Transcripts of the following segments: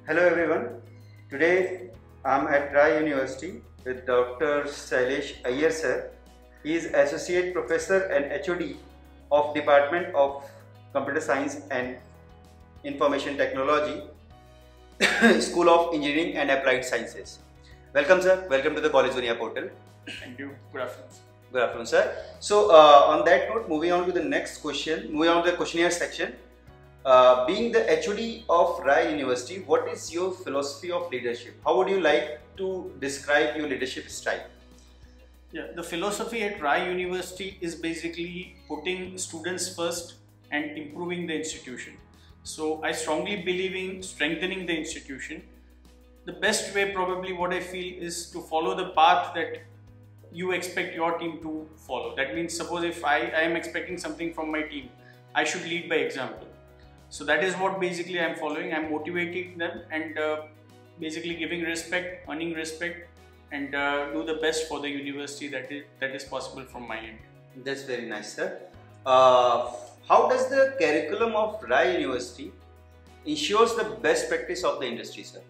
Hello everyone. Today I'm at Rai University with Dr. Sailesh Iyer sir. He is Associate Professor and HOD of Department of Computer Science and Information Technology, School of Engineering and Applied Sciences. Welcome sir. Welcome to the College Dunia portal. Thank you. Good afternoon. Good afternoon sir. So on that note, moving on to the next question, moving on to the questionnaire section. Being the HOD of Rai University, what is your philosophy of leadership? How would you like to describe your leadership style? Yeah, the philosophy at Rai University is basically putting students first and improving the institution. So I strongly believe in strengthening the institution. The best way, probably what I feel, is to follow the path that you expect your team to follow. That means, suppose if I am expecting something from my team, I should lead by example. So that is what basically I am following. I am motivating them and basically giving respect, earning respect, and do the best for the university that is possible from my end. That's very nice, sir. How does the curriculum of Rai University ensures the best practice of the industry, sir?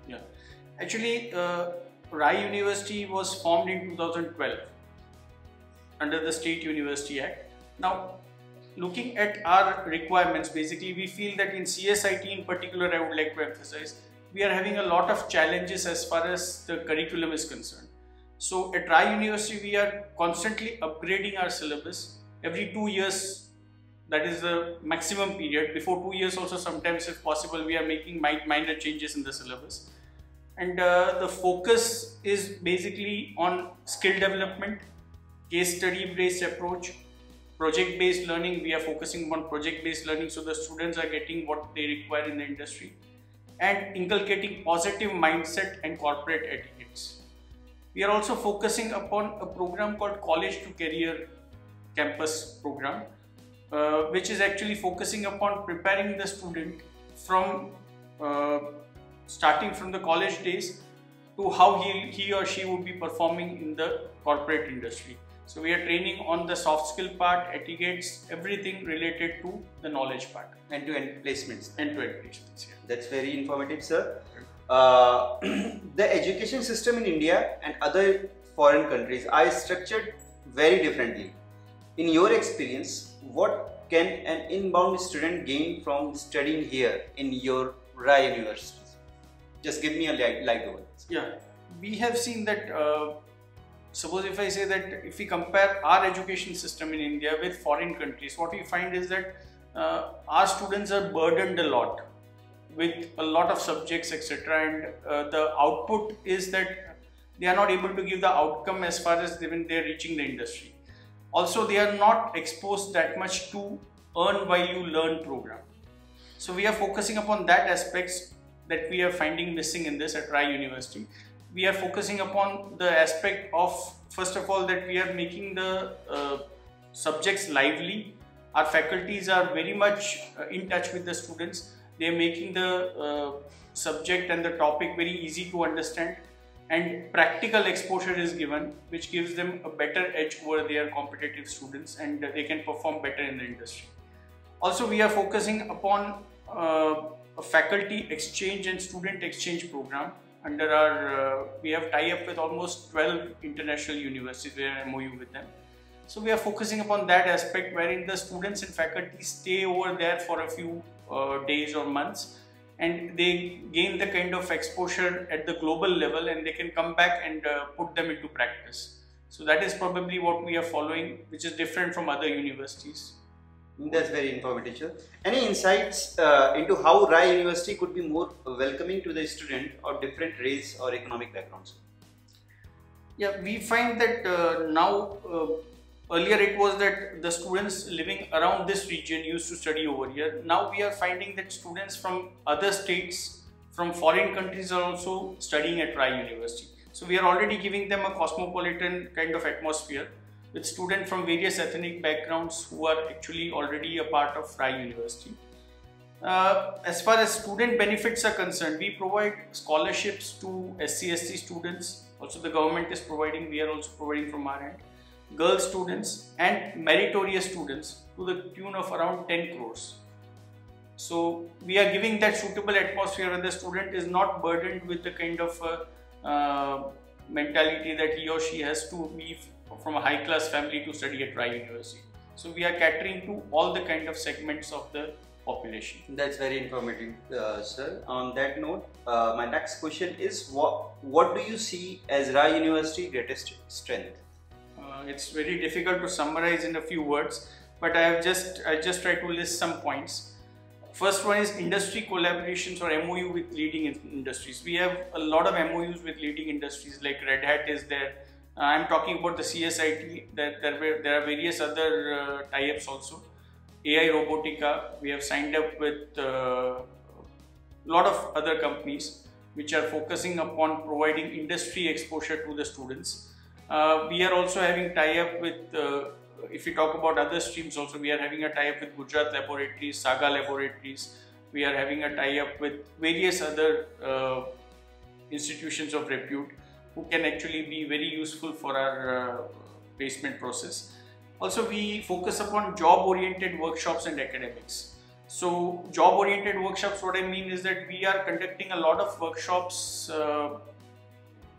Yeah, actually, Rai University was formed in 2012 under the State University Act. Now, looking at our requirements, basically we feel that in CSIT in particular, I would like to emphasize, we are having a lot of challenges as far as the curriculum is concerned. So at Rai University, we are constantly upgrading our syllabus every 2 years. That is the maximum period. Before 2 years also, sometimes if possible, we are making minor changes in the syllabus. And the focus is basically on skill development, case study based approach, project-based learning. We are focusing on project-based learning, so the students are getting what they require in the industry, and inculcating positive mindset and corporate etiquettes. We are also focusing upon a program called College to Career Campus program, which is actually focusing upon preparing the student from starting from the college days to how he or she would be performing in the corporate industry. So we are training on the soft skill part, etiquettes, everything related to the knowledge part. End-to-end placements. End-to-end placements, yeah. That's very informative, sir. The education system in India and other foreign countries are structured very differently. In your experience, what can an inbound student gain from studying here in your Rai University? Just give me a light over this. Yeah, we have seen that suppose if I say that if we compare our education system in India with foreign countries, what we find is that our students are burdened a lot with a lot of subjects, etc. And the output is that they are not able to give the outcome as far as when they are reaching the industry. Also, they are not exposed that much to earn while you learn program. So we are focusing upon that aspects that we are finding missing in this at Rai University. We are focusing upon the aspect of, first of all, that we are making the subjects lively. Our faculties are very much in touch with the students. They are making the subject and the topic very easy to understand, and practical exposure is given, which gives them a better edge over their competitive students, and they can perform better in the industry. Also, we are focusing upon a faculty exchange and student exchange program. Under our, we have tie-up with almost 12 international universities. We are MOU with them. So we are focusing upon that aspect, wherein the students and faculty stay over there for a few days or months, and they gain the kind of exposure at the global level, and they can come back and put them into practice. So that is probably what we are following, which is different from other universities. That's very informative, sir. Any insights into how Rai University could be more welcoming to the student of different race or economic backgrounds? Yeah, we find that now, earlier it was that the students living around this region used to study over here. Now we are finding that students from other states, from foreign countries, are also studying at Rai University. So we are already giving them a cosmopolitan kind of atmosphere, with students from various ethnic backgrounds who are actually already a part of Rai University. As far as student benefits are concerned, we provide scholarships to SC/ST students. Also, the government is providing, we are also providing from our end. Girl students and meritorious students to the tune of around 10 crores. So we are giving that suitable atmosphere where the student is not burdened with the kind of mentality that he or she has to be from a high class family to study at Rai University. So we are catering to all the kind of segments of the population. That's very informative, sir. On that note, my next question is what do you see as Rai University greatest strength? It's very difficult to summarize in a few words, but I just try to list some points. First one is industry collaborations or MOU with leading industries. We have a lot of MOUs with leading industries, like Red Hat is there. I'm talking about the CSIT. There are various other tie-ups also. AI Robotica, we have signed up with a lot of other companies which are focusing upon providing industry exposure to the students. We are also having tie-up with, if we talk about other streams also, we are having a tie-up with Gujarat Laboratories, Saga Laboratories. We are having a tie-up with various other institutions of repute who can actually be very useful for our placement process. Also, we focus upon job-oriented workshops and academics. So, job-oriented workshops, what I mean is that we are conducting a lot of workshops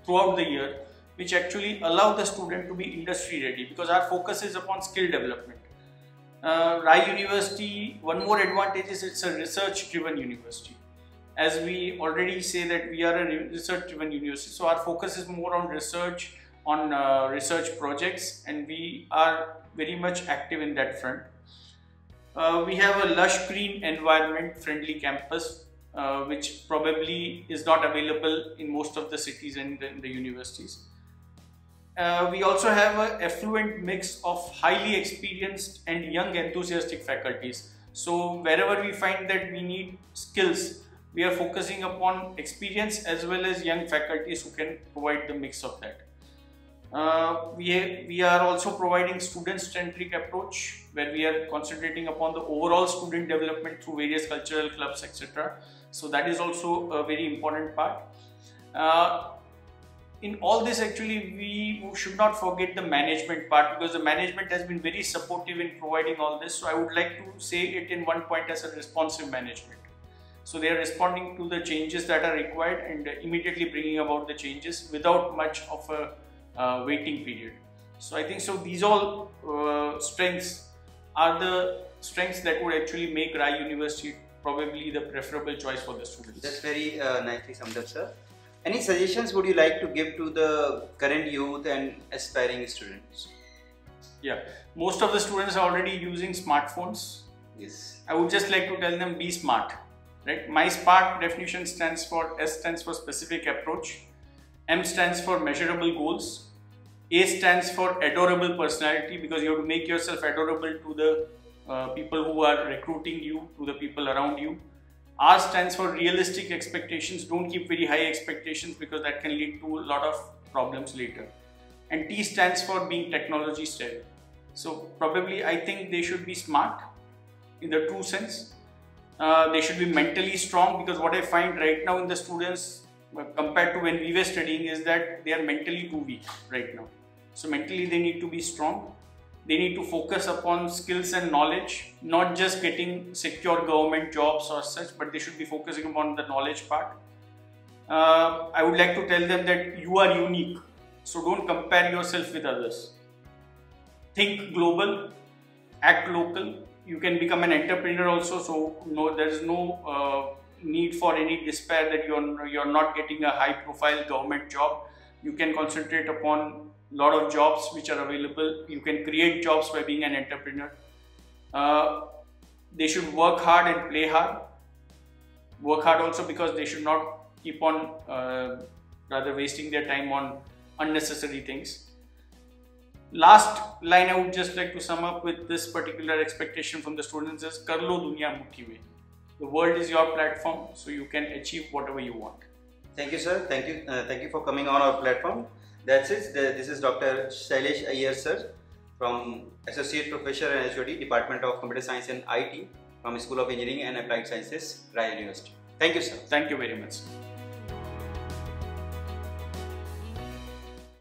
throughout the year, which actually allow the student to be industry ready, because our focus is upon skill development. Rai University, one more advantage is it's a research driven university. As we already say that we are a research driven university, so our focus is more on research, on research projects, and we are very much active in that front. We have a lush green environment friendly campus, which probably is not available in most of the cities and in the universities. We also have an affluent mix of highly experienced and young enthusiastic faculties. So wherever we find that we need skills, we are focusing upon experience as well as young faculties who can provide the mix of that. We are also providing student-centric approach, where we are concentrating upon the overall student development through various cultural clubs, etc. So that is also a very important part. In all this, actually, we should not forget the management part, because the management has been very supportive in providing all this. So I would like to say it in one point as a responsive management. So they are responding to the changes that are required and immediately bringing about the changes without much of a waiting period. So I think so these all strengths are the strengths that would actually make Rai University probably the preferable choice for the students. That's very nicely summed up, sir. Any suggestions would you like to give to the current youth and aspiring students? Yeah, most of the students are already using smartphones. Yes. I would just like to tell them, be smart. Right? My SMART definition stands for, S stands for specific approach, M stands for measurable goals, A stands for adorable personality, because you have to make yourself adorable to the people who are recruiting you, to the people around you. R stands for realistic expectations. Don't keep very high expectations, because that can lead to a lot of problems later. And T stands for being technology savvy. So probably I think they should be smart in the true sense. They should be mentally strong, because what I find right now in the students compared to when we were studying is that they are mentally too weak right now. So mentally they need to be strong. They need to focus upon skills and knowledge, not just getting secure government jobs or such, but they should be focusing upon the knowledge part. I would like to tell them that you are unique, so don't compare yourself with others. Think global, act local. You can become an entrepreneur also, so no, there is no need for any despair that you're not getting a high profile government job. You can concentrate upon a lot of jobs which are available. You can create jobs by being an entrepreneur. They should work hard and play hard. Work hard also, because they should not keep on rather wasting their time on unnecessary things. Last line I would just like to sum up with this particular expectation from the students is, Kar lo duniya mukhi mein. The world is your platform, so you can achieve whatever you want. Thank you, sir. Thank you for coming on our platform. That's it. This is Dr. Shailesh Iyer, sir, from Associate Professor and HOD, Department of Computer Science and IT, from School of Engineering and Applied Sciences, Rai University. Thank you, sir. Thank you very much.